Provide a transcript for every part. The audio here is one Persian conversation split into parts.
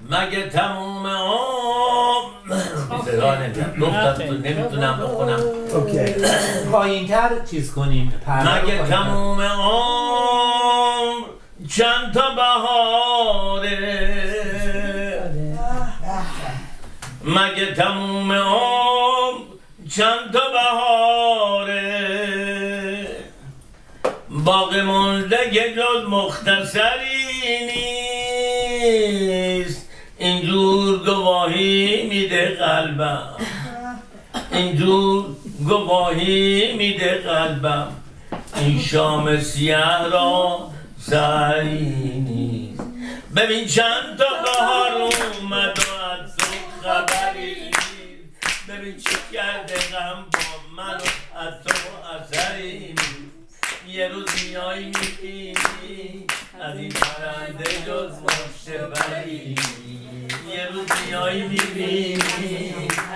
مگه تموم گفتم تو نمیتونم بخونم. اوکی پایین تر چیز کنیم. مگه تموم عمر چند تا بهاره، مگه تموم عمر چند تا بهاره، باقی مونده که جز مختصری نیست، اینجور گواهی میده قلبم، اینجور گواهی میده قلبم، این شام سیاه را سری نیست. ببین چند تا بهار اومد و از تو خبری نیست، ببین چه کرده غم با من و از تو اثری نیست. یه روز میایی میبینی از این پرنده جز مشته بری، یه روز میایی میبینی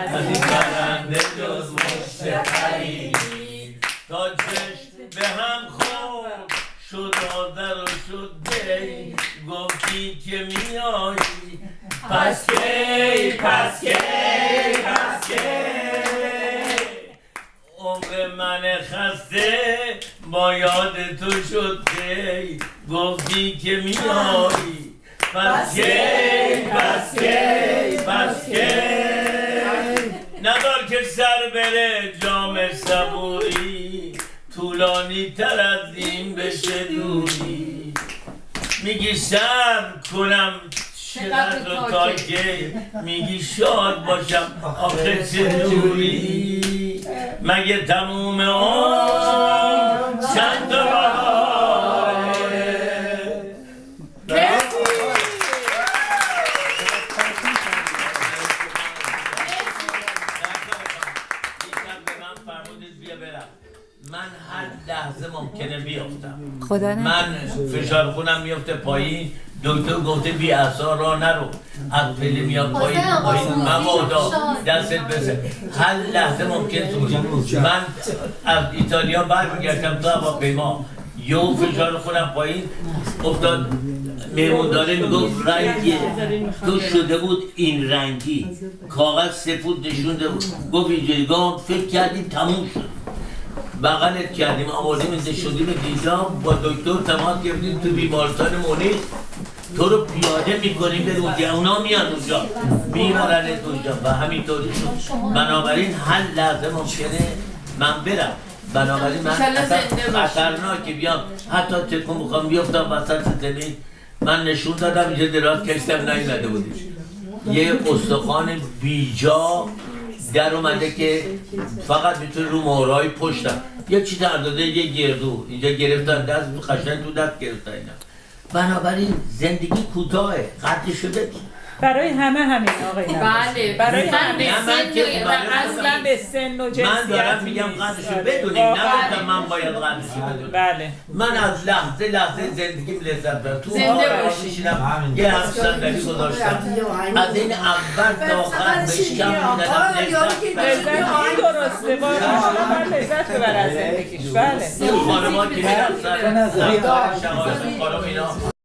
از این پرنده جز مشته بری، تا چشم به هم خورد شد آذر و شد دی، گفتی که میایی پس کی پس کی پس کی، عمر من خسته با یاد تو شد کی، گفتی که میایی پس کی پس کی پس کی، ندار که سر بره جام صبوری، طولانی تر از این بشه دوری، میگی سر کنم چقدر و تا که میگی شاد باشم آخه چه دوری، مگه تموم عمر چند تا بهاره. من هر لحظه ممکنه بیافتم، من فشار خونم میفته پایین، دکتر گفته بی اثار را نرو، از پله میاد پایین مبادا دستت بزن، هر لحظه ممکنه تو بشه. من از ایتالیا برمیگشتم تو هواپیما، یهو فشار خونم پایین افتاد، مهمونداره میگفت رنگ تو شده بود این رنگی، کاغذ سفود نشونده بود، گفت اینجوری، گفت فکر کردیم تموم شد، بغلت کردیم آوردیم اینجا شدیم اینجا، با دکتر تماس گرفتیم تو بیمارستان مونیخ، تو رو پیاده میکنیم به اونجا، اونا میان اونجا میبرنت اونجا و همینطوری شد. بنابراین هر لحظه ممکنه من برم، بنابراین من اصلا خطرناکه بیام، حتی تکون بخوام بیفتم وسط زمین. من نشون دادم اینجا دراز کشتم نیومده بودیم، یه استخوان بیجا در اومده که فقط میتونه رو مهرهای پشتم، یه چی در داده، یه گردو اینجا گرفتن دست قشنگ تو دست گرفتن اینا. بنابراین زندگی کوتاهه، قدرشو بدید. برای همه همین آقای بله، برای همه اصلا به سن و جنسیت من دارم میگم قدرشو بدونیم، نگفتم من باید قدرشو بدونم. بله. من از لحظه زندگیم لذت بردم، تو مهرها میشینم، یه هم صندلی گذاشتم، از این اول تا آخر بشکم میدادم لذت درسته، باید لذت ببر از زندگیش. بله. این خانمان که میرفتن شمال خانم اینا